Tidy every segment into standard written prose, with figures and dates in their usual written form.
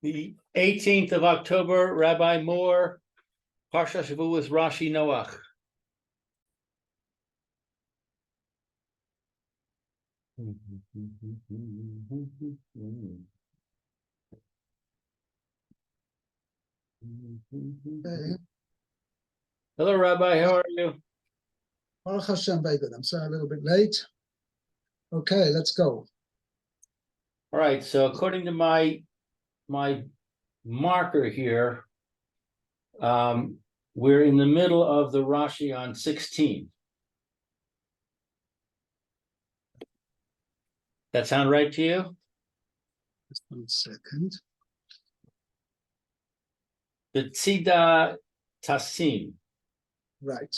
The 18th of October, Rabbi Moore, Parsha Hashavua with Rashi Noach. Okay. Hello, Rabbi. How are you? Baruch Hashem, very good. I'm sorry, a little bit late. Okay, let's go. All right. So, according to my marker here, we're in the middle of the Rashi on 16. That sound right to you? Just 1 second. The Tzida Tasim. Right.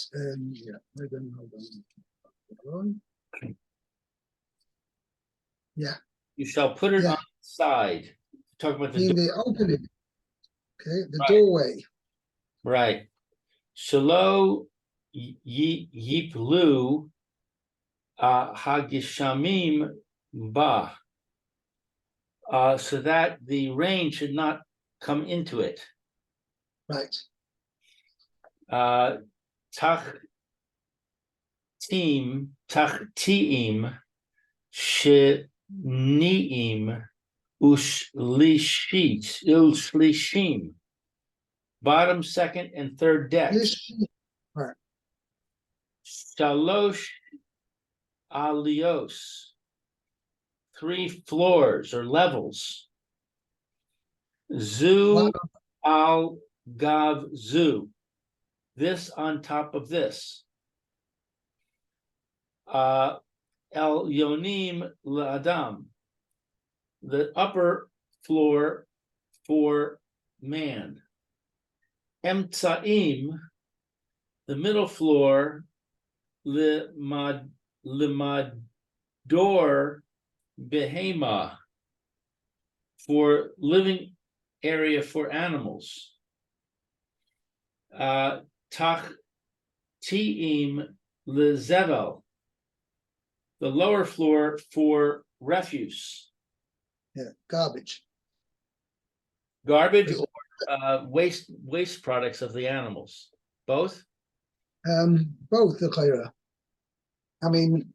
Yeah. Hold on. Yeah. You shall put it on the side. Talk about the In the opening. Okay, the right. doorway. Right. Shalo yiplu hagishamim ba. So that the rain should not come into it. Right. Tachtiim sheniim ushlishim. Bottom, second, and third decks. Right. Shalosh alios. 3 floors or levels. Zu al gav zu. This on top of this. El yonim l'adam. The upper floor for man. Emtsaim, the middle floor, limador behema, for living area for animals. Tachtiim lezevel, the lower floor for refuse. Yeah, garbage. Garbage or waste products of the animals. Both? Both, the Chayra. I mean,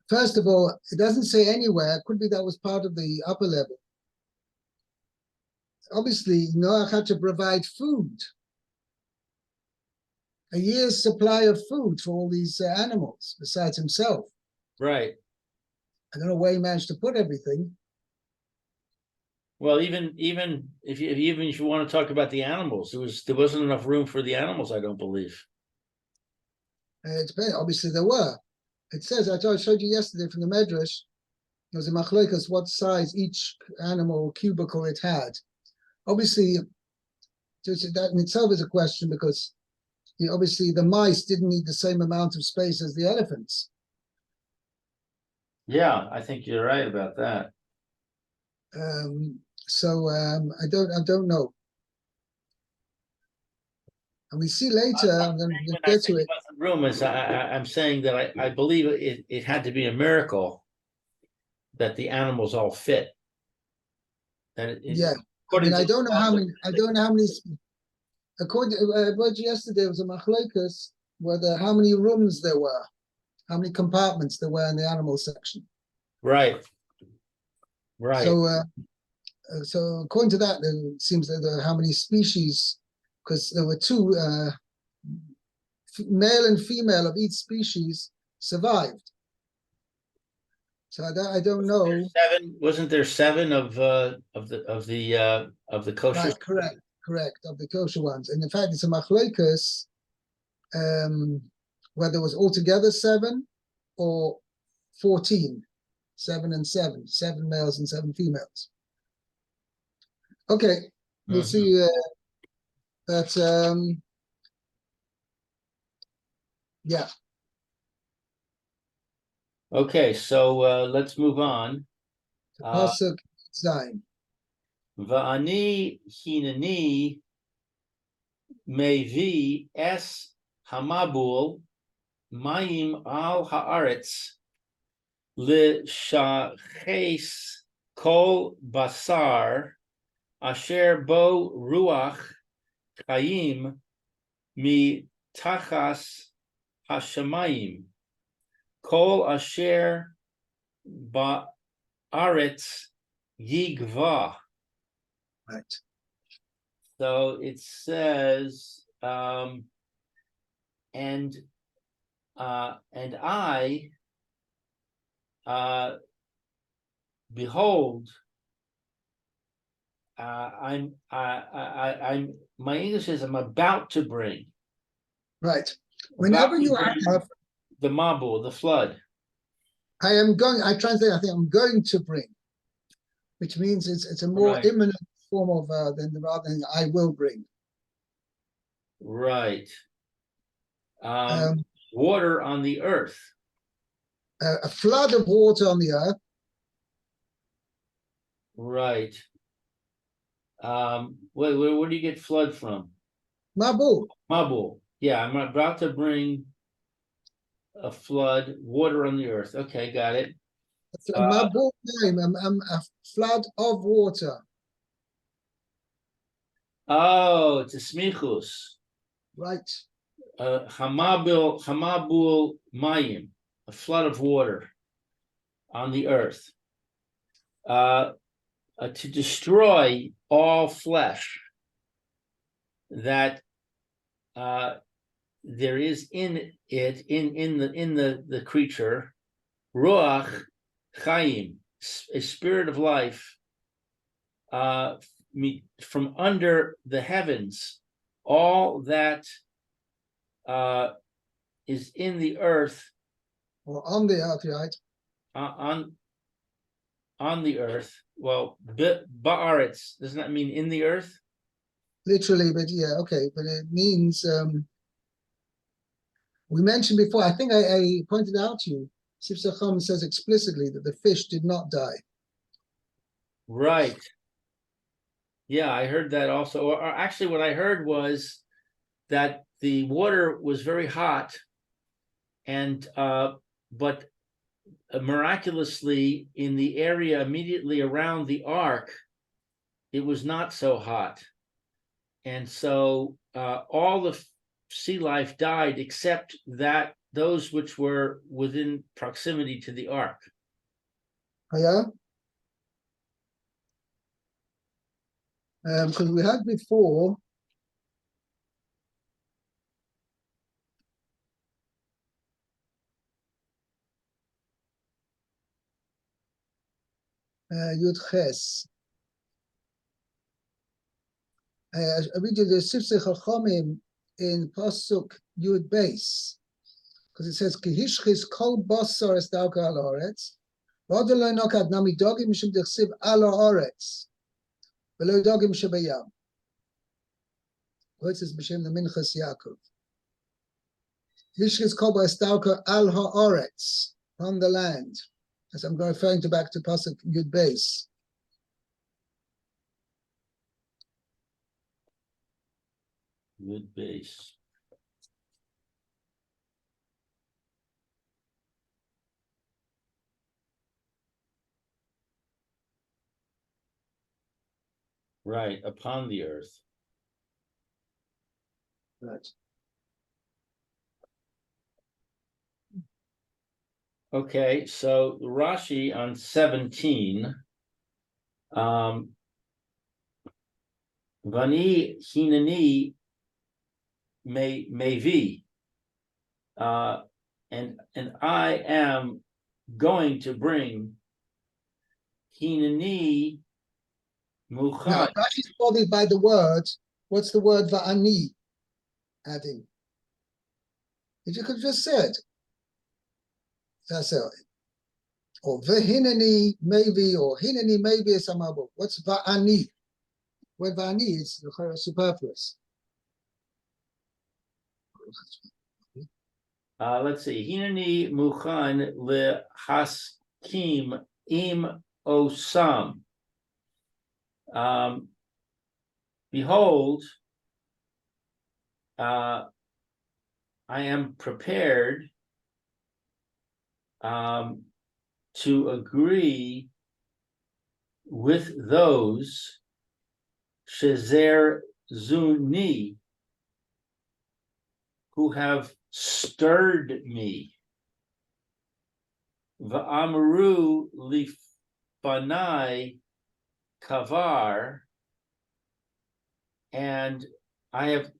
first of all, it doesn't say anywhere. It could be that was part of the upper level. Obviously, Noah had to provide food. A year's supply of food for all these animals, besides himself. Right. I don't know where he managed to put everything. Well, even if you want to talk about the animals, there wasn't enough room for the animals, I don't believe. It's obviously there were. It says, I showed you yesterday from the Medrash, there was a machlokas what size each animal cubicle it had. Obviously, that in itself is a question because obviously the mice didn't need the same amount of space as the elephants. Yeah, I think you're right about that. So I don't know. And we see later, I'm going to get to it. Room is I'm saying that I believe it had to be a miracle that the animals all fit. Yeah, I mean, I don't know how many. According to I read yesterday, it was a machlokas whether how many rooms there were, how many compartments there were in the animal section. Right. So according to that, it seems that there are how many species, because there were 2 male and female of each species survived. So I don't know. Wasn't there 7 of the kosher? Right, correct, of the kosher ones. And in fact, it's a machlokas whether it was altogether 7 or 14, 7 and 7 males and 7 females. Okay, we'll see that. Yeah. Okay, so let's move on. Pasuk Zayin. Va'ani hinani mevi es hamabul mayim al haaretz l'shaches kol basar asher bo ruach chayim mi tachas hashamayim kol asher ba'aretz yigva. Right. So it says, and I, behold, I'm my English is I'm about to bring. Right. Whenever you have the Mabul, the flood. I translate, I think I'm going to bring, which means it's a more Right. imminent form of than rather than I will bring. Right. Water on the earth. A flood of water on the earth. Right. Where do you get flood from? Mabul. Mabul. Yeah, I'm about to bring a flood, water on the earth. Okay, got it. Mabul name, a flood of water. Oh, it's a smichus. Right. Hamabul mayim, a flood of water on the earth. To destroy all flesh that there is in it, in the creature, ruach chayim, a spirit of life, from under the heavens, all that is in the earth, or on the earth, right? On the earth. Well, ba'aretz doesn't that mean in the earth? Literally, but yeah, okay, but it means we mentioned before. I think I pointed out to you. Sifsei Chacham says explicitly that the fish did not die. Right. Yeah, I heard that also. Or actually, what I heard was that the water was very hot, and but miraculously in the area immediately around the ark, it was not so hot, and so all the sea life died except that those which were within proximity to the ark. Oh, yeah. Because we had before Yud Ches. I read you the Sifsei Chachamim in Pasuk Yud Beis, because it says Kihishchis kol basar estauka al haaretz, v'adol lo nokad nami dogim mishum dechsiv al haaretz, v'lo dogim shebayam. What says b'shem the Minchas Yaakov? Kihishchis kol estauka al haaretz, on the land. As I'm referring to back to Pasuk Yud Beis. Good base. Right, upon the earth. Right. Okay, so Rashi on 17, Vani Hinani Mevi, and I am going to bring Hinani Muchad. Now, Rashi's bothered by the word. What's the word va'ani adding? You could have just said. That's it. Or vehinani maybe, or hinani maybe is samabo. What's va'ani? Word va'ani is superfluous. Let's see. Hinani Muchan lehaskim im osam. Behold, I am prepared to agree with those Shezer Zuni, who have stirred me. Va'amru lifanai kavar, and I have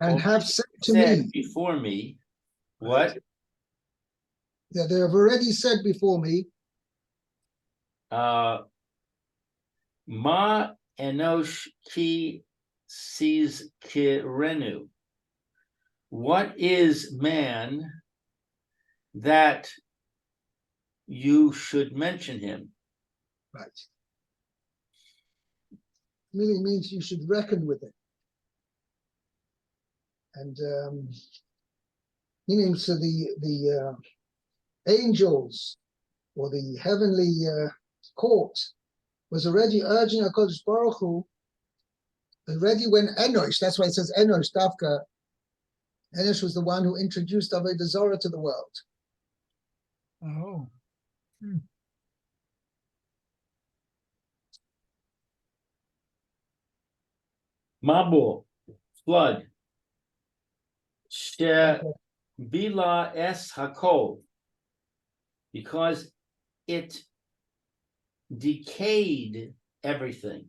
and have said to said me, before me, what? Yeah, they have already said before me, Ma enosh ki sees kirenu. What is man that you should mention him? right, really means you should reckon with it. And meaning, so the angels or the heavenly court was already urging HaKadosh Baruch Hu, already when Enosh, that's why it says Enosh, Dafka, Enosh was the one who introduced Avodah Zarah to the world. Oh. Mabul, flood. She bila es hakol, because it decayed everything.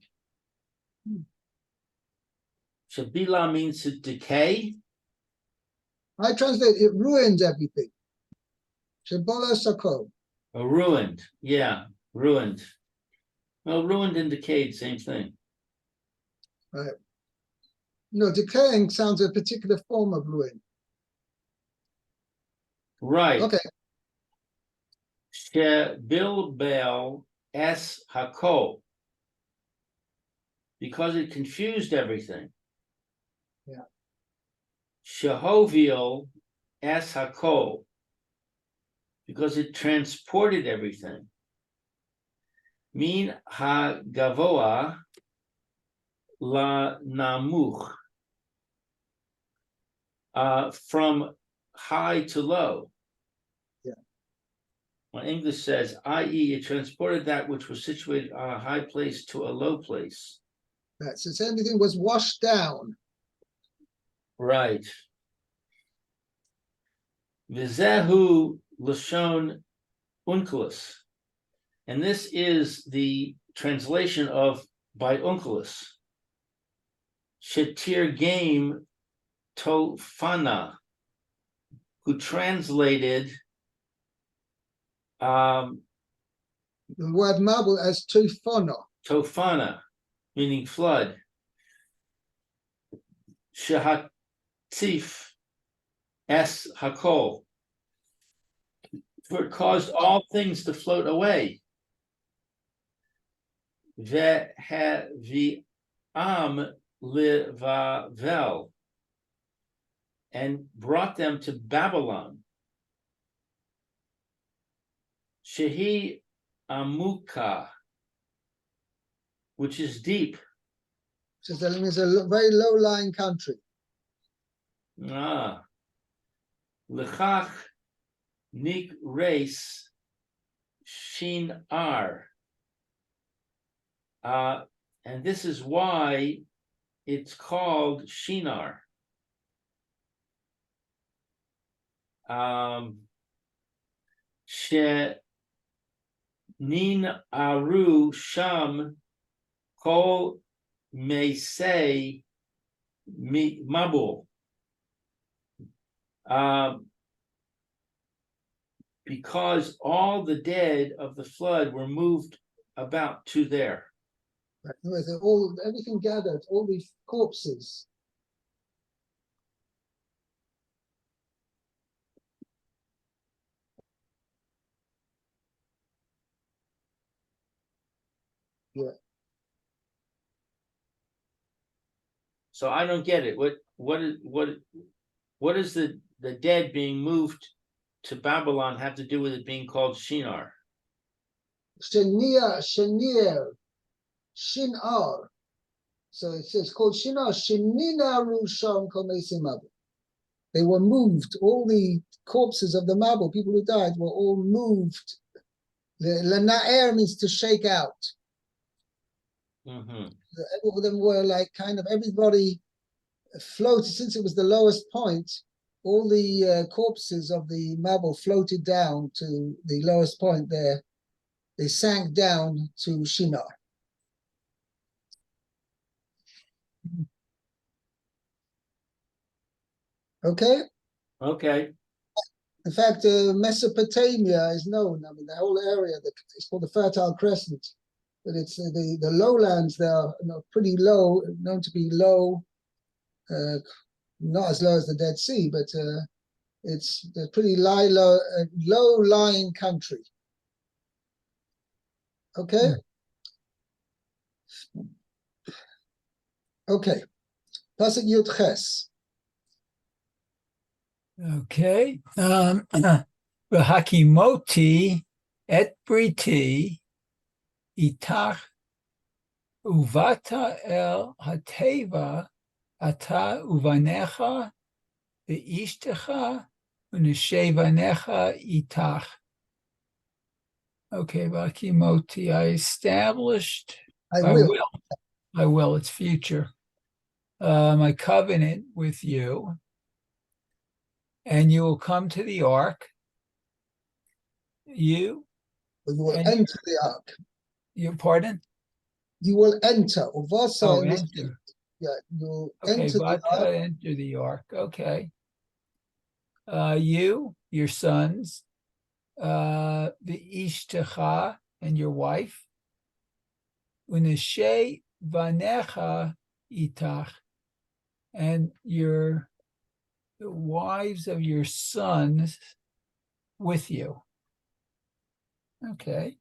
Shabila means to decay. I translate it ruined everything. Shebola Sakol. Ruined, yeah, ruined. Well, ruined and decayed, same thing. Right. No, decaying sounds a particular form of ruin. Right. Okay. Shebilbel es hakol, because it confused everything. Yeah. Shehoviel es hakol, because it transported everything. Min ha-gavoa la namuch, from high to low. Yeah. When English says, i.e., it transported that which was situated on a high place to a low place. Right. So everything was washed down. Right. Vizehu lashon unculus, and this is the translation of by Unculus. Shetir game Tofana, who translated The word marble as tufono. Tofana, meaning flood. Shehatif es hakol, for it caused all things to float away. Ve'hevi'am livavel, and brought them to Babylon. Shehi amuka, which is deep. So that means a very low-lying country. Lechach nik reis shin ar. And this is why it's called Shinar. She nin aru sham kol meisei mabul. Because all the dead of the flood were moved about to there. Right. Everything gathered, all these corpses. Yeah. So I don't get it. What is the dead being moved to Babylon have to do with it being called Shinar? Shenir, Shinar. So it says called Shinar, Shinina Rusham Komesimabu. They were moved, all the corpses of the Mabul, people who died, were all moved. Lena'er means to shake out. Mhm. All of them were like kind of everybody floated, since it was the lowest point, all the corpses of the Mabul floated down to the lowest point there. They sank down to Shinar. Okay? Okay. In fact, Mesopotamia is known. I mean, the whole area, it's called the Fertile Crescent. But it's the lowlands there are pretty low, known to be low, not as low as the Dead Sea, but it's a pretty low-lying country. Okay? Okay. Pasuk Yud Ches. Okay. V'hakimoti et briti itach uvata el hateva ata uvanecha ve'ishtecha u'neshevanecha itach. Okay, v'hakimoti, I established. I will. I will. It's future. My covenant with you, and you will come to the ark. You will and enter the ark. your pardon? You will enter. Uvasa in this case. Enter. Yeah, you'll Okay, enter the Vata, ark. enter the ark. Okay. You, your sons, the Ishtecha and your wife, Uneshe Vanecha Itach, and the wives of your sons with you. Okay.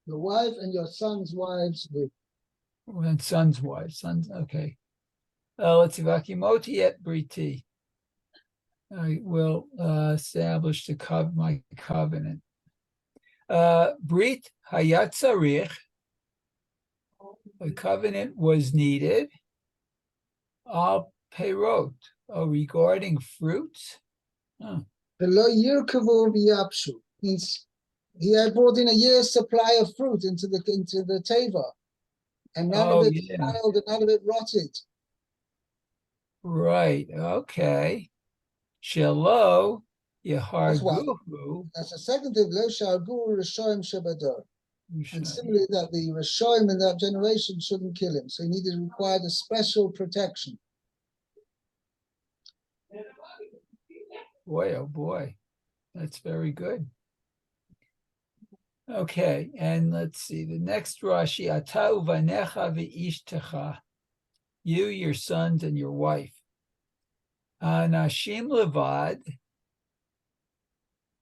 Your wife and your son's wives with. And sons' wives, sons. Okay. Let's see. Vakimoti et briti. I will establish my covenant. Brit hayatzarich. The covenant was needed. Al perot, regarding fruits. V'lo yirkavu v'yapshu. Means he had brought in a year's supply of fruit into the teva, and none of it spoiled and none of it rotted. Right. Okay. Shelo one. Yeharguhu. That's the second thing. Lo shargu Rishoim shebador. And similarly, that the Rishoim in that generation shouldn't kill him. So he required a special protection. Boy, oh boy. That's very good. Okay, and let's see. The next Rashi, Ata uvanecha ve'ishtecha. You, your sons, and your wife. Nashim levad.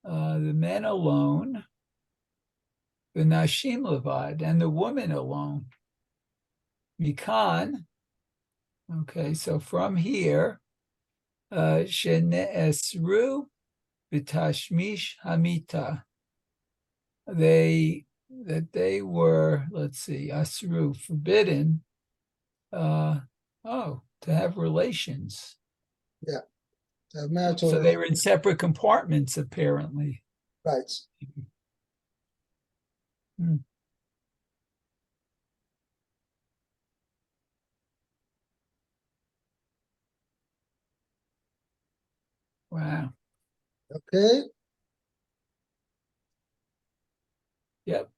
The men alone. The nashim levad, and the woman alone. Mikan. Okay, so from here, shene'esru v'tashmish hamita. They were, let's see, asru, forbidden, to have relations. Yeah. So they were in separate compartments, apparently. Right. Wow. Okay. Yep.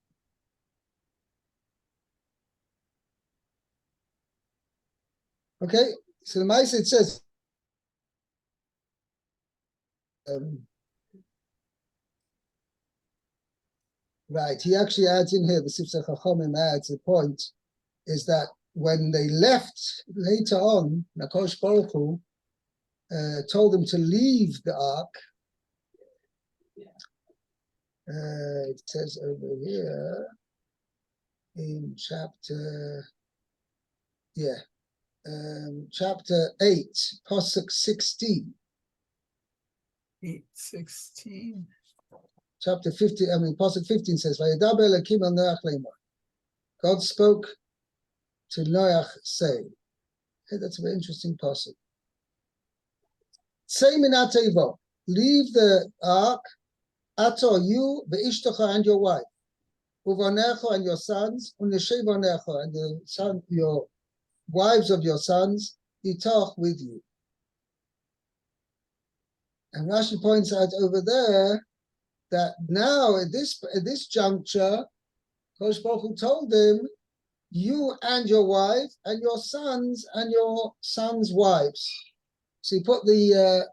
Okay. So the Maisa, it says, right. He actually adds in here, the Sifsei Chachamim adds the point, is that when they left later on, Nakosh Baruch Hu told them to leave the ark. It says over here in chapter 8, Pasuk 16. 8:16. Chapter 15, Pasuk 15 says, Vayedaber Elokim el Noach lemor. God spoke to Noach, saying, hey, that's a very interesting pasuk. Say minatevo, leave the ark, ato, you, ve'ishtecha, and your wife. Uvanecha and your sons, Uneshevanecha and the son, your wives of your sons, Itach with you. And Rashi points out over there that now at this juncture, Kosh Baruch Hu told him, you and your wife and your sons wives. So he put the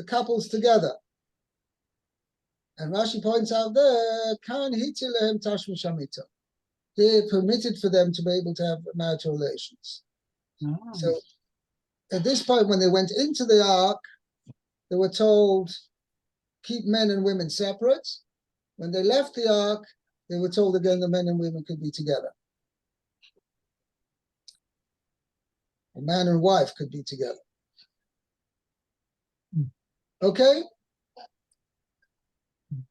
couples together. And Rashi points out there, Kan hitilehem tashmi shamita. They're permitted for them to be able to have marital relations. Oh. So at this point, when they went into the ark, they were told, keep men and women separate. When they left the ark, they were told again the men and women could be together. A man and wife could be together. Okay?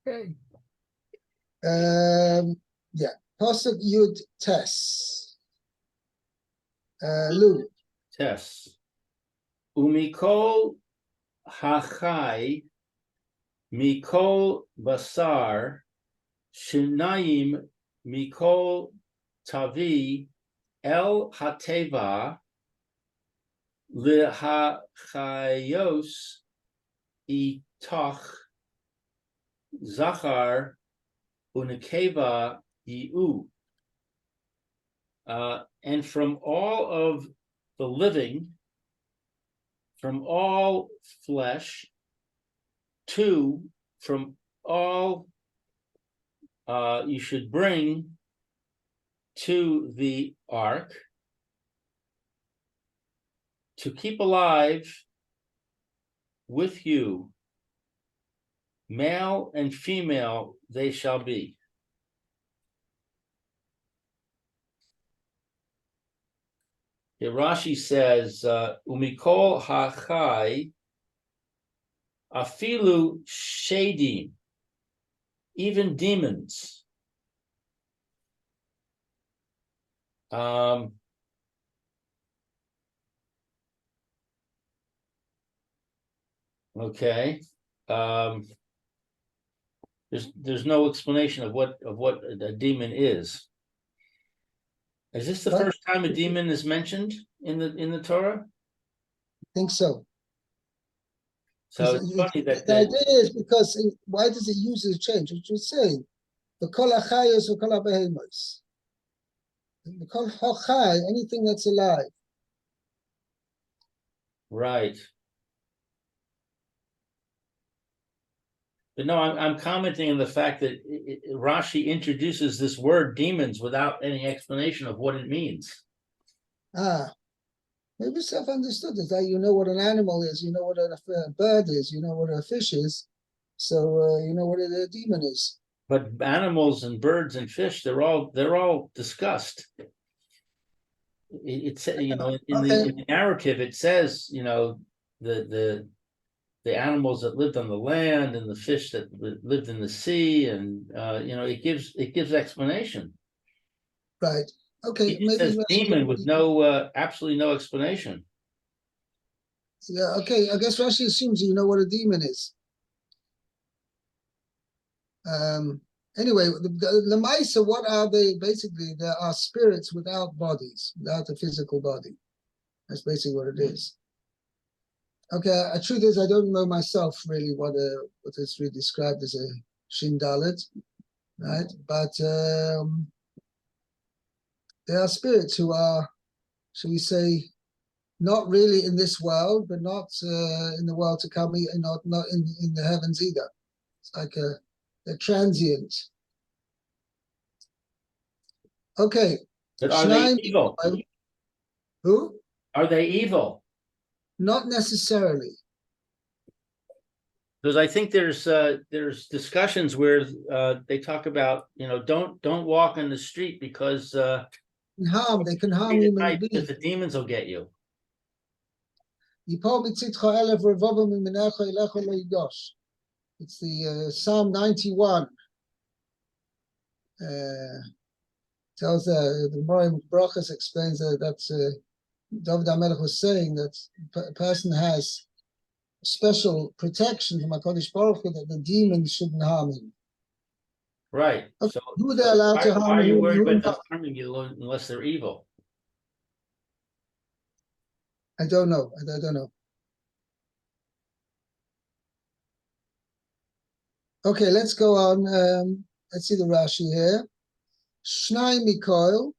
Okay. Yeah. Pasuk Yud Tes. Lou. Tes. Umikol hachai mikol basar shinayim mikol tavi el hateva lehachayos itoch zachar unekeva yiu. And from all of the living, from all flesh, two, from all you should bring to the ark to keep alive with you, male and female they shall be. Rashi says, Umikol hachai afilu shadim, even demons. Okay. There's no explanation of what a demon is. Is this the first time a demon is mentioned in the Torah? I think so. So it's funny that the idea is because why does it use this change? It should say the kol hachayos or kol habehemos. The kol hachai, anything that's alive. Right. But no, I'm commenting on the fact that Rashi introduces this word demons without any explanation of what it means. Maybe self-understood is that you know what an animal is, you know what a bird is, you know what a fish is, so you know what a demon is. But animals and birds and fish, they're all discussed. It's in the narrative it says the animals that lived on the land and the fish that lived in the sea, and it gives explanation. Right. Okay. It says demon with absolutely no explanation. Yeah. Okay. I guess Rashi assumes you know what a demon is. Anyway, the Maisa, what are they? Basically, there are spirits without bodies, without a physical body. That's basically what it is. Okay, the truth is I don't know myself really what is really described as a Shin Dalet, right? But there are spirits who are, shall we say, not really in this world, but not in the world to come, and not in the heavens either. It's like a transient. Okay. But are they evil? Who? Are they evil? Not necessarily. Because I think there's discussions where they talk about don't walk on the street because they can harm human beings. Because the demons will get you. It's the Psalm 91. Tells the Gemara Brachas explains that David HaMelech was saying that a person has special protection from HaKadosh Baruch Hu that the demons shouldn't harm him. Right. Okay, So, who are they allowed to why harm? are you Who, worried who about them not? harming you unless they're evil? I don't know. I don't know. Okay, let's go on. Let's see the Rashi here. Shnai Mikoil.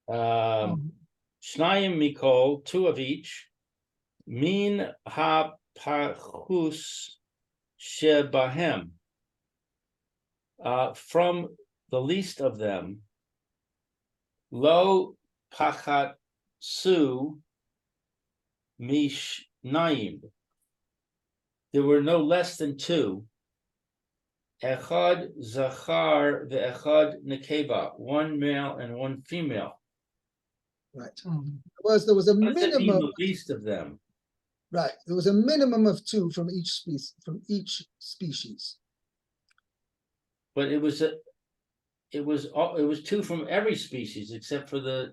Shnayim Mikol, two of each. Min ha-pachus shebahem. From the least of them. Lo pachatsu mishnayim. There were no less than two. Echad zachar ve'echad nekeva, one male and one female. Right. There was a What does that mean, minimum. the least of them? Right. There was a minimum of two from each species. But it was two from every species except for the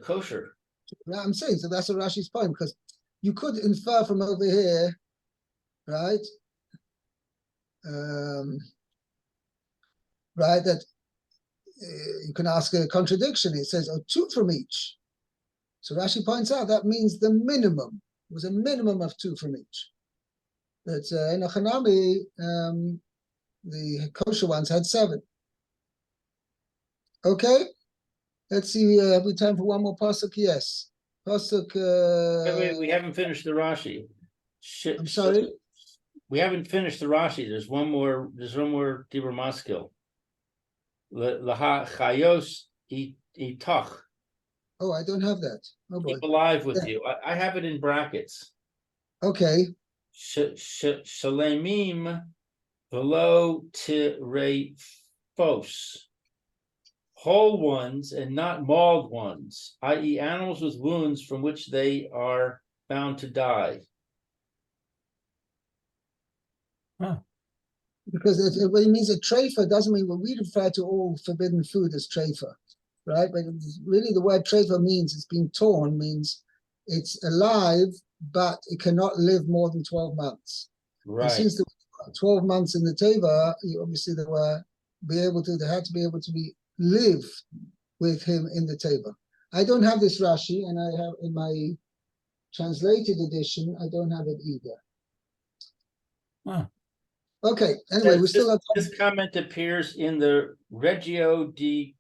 kosher. Right, I'm saying, so that's a Rashi's point, because you could infer from over here, right? Right, that you can ask a contradiction. It says, oh, two from each. So Rashi points out that means the minimum. It was a minimum of two from each. But in Achanami, the kosher ones had 7. Okay, let's see. Have we time for one more pasuk? Yes. Pasuk. Wait, we haven't finished the Rashi. I'm sorry. We haven't finished the Rashi. There's one more Dibur Maskil. Laha chayos itach. Oh, I don't have that. Oh boy. Keep alive with you. I have it in brackets. Okay. Shalemim velo tirefos. Whole ones and not mauled ones, i.e., animals with wounds from which they are bound to die. Because when it means a treifa, doesn't mean, well, we refer to all forbidden food as treifa, right? But really the word treifa means it's being torn, means it's alive, but it cannot live more than 12 months. Right. And since there were 12 months in the teva, obviously they had to be able to live with him in the teva. I don't have this Rashi, and I have in my translated edition, I don't have it either. Okay, anyway, we still have time. This comment appears in the Reggio di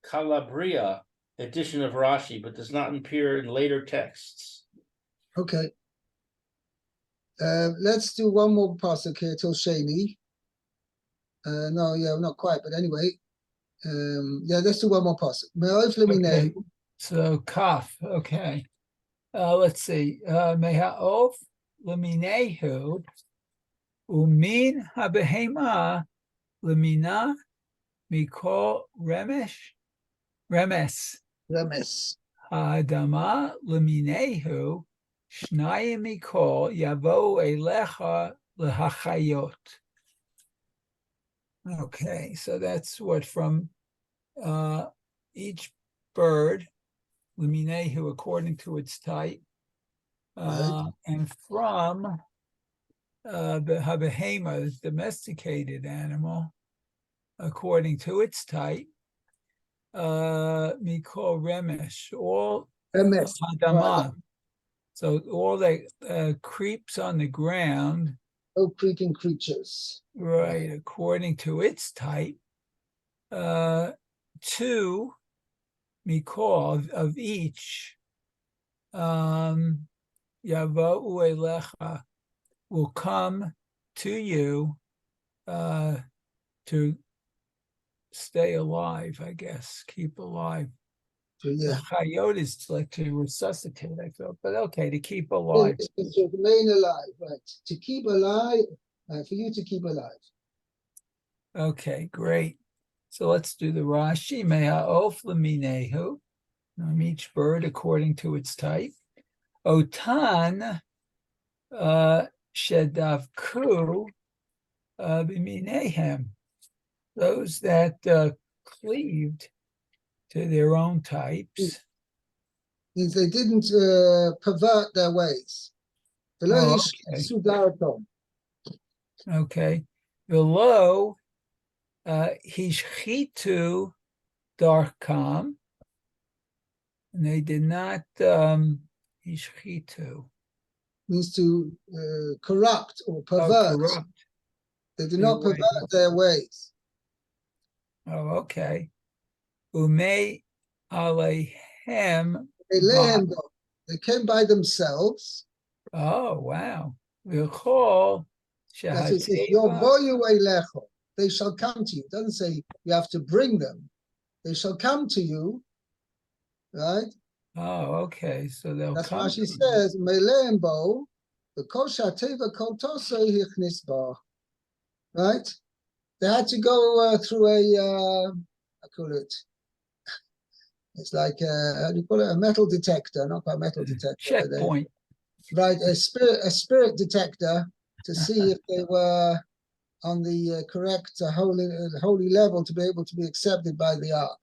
Calabria edition of Rashi, but does not appear in later texts. Okay. Let's do one more pasuk here till Sheni. No, yeah, not quite, but anyway. Yeah, let's do one more pasuk. Okay. So kaf, okay. Let's see. Meha'of leminehu umin habehema lemina mikol remes ha'adama leminehu shnayim mikol yavo elecha lehachayot. Okay, so that's what from each bird, leminehu, according to its type, and from the habehema, domesticated animal, according to its type, mikol remesh, all hadama. So all that creeps on the ground. Oh, creeping creatures. Right, according to its type. 2 mikol of each. Yavo elecha will come to you to stay alive, I guess, keep alive. Yeah. Chayot is like to resuscitate, I thought, but okay, to keep alive. To remain alive, right? To keep alive, for you to keep alive. Okay, great. So let's do the Rashi. Me'a'of leminehu, each bird according to its type. Otan shedavku b'minehem, those that cleaved to their own types. Means they didn't pervert their ways. Okay. Below Hishchitu darkam, and they did not Hishchitu. Means to corrupt or Oh, pervert. corrupt. They did their not ways. pervert their ways. Oh, okay. Ume alehem. They lay him down. They came by themselves. Oh, wow. V'chol Yes, it says, "Yovoyu eilecho." They shall come to you. It doesn't say you have to bring them. They shall come to you, right? Oh, okay. So they'll That's come. why she says, "Meleim bo, v'kol shateva kol tosei hichnis ba." Right? They had to go through I call it. It's like how do you call it? A metal detector, not quite a metal detector. Checkpoint. Right, a spirit detector to see if they were on the correct holy level to be able to be accepted by the ark.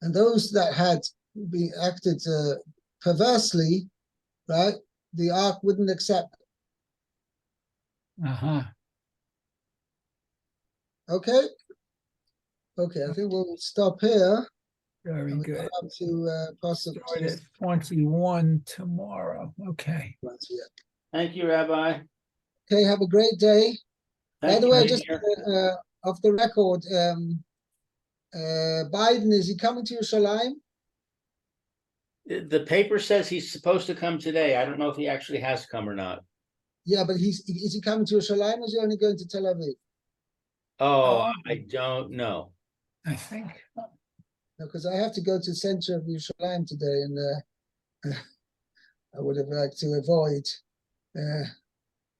And those that had been acted perversely, right, the ark wouldn't accept. Uh-huh. Okay? Okay, I think we'll stop here. Very And we good. go up to Pasuk Start at 21 tomorrow. Okay. Thank you, Rabbi. Okay, have a great day. By Thank the you. way, just off the record, Biden, is he coming to Yerushalayim? The paper says he's supposed to come today. I don't know if he actually has come or not. Yeah, but is he coming to Yerushalayim or is he only going to Tel Aviv? Oh, Oh. I don't know. I think. Because I have to go to the center of Yerushalayim today, and I would have liked to avoid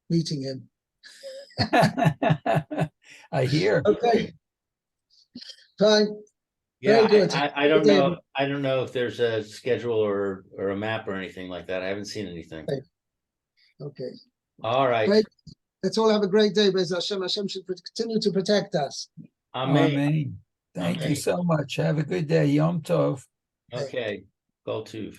meeting him. I hear. Okay, fine. Yeah, Very good. I don't know. I don't know if there's a schedule or a map or anything like that. I haven't seen anything. Okay. All right. Great. Let's all have a great day. Bez Hashem. Hashem should continue to protect us. Amen. Amen. Thank you Amen. so much. Have a good day. Yom Tov. Okay. Go to.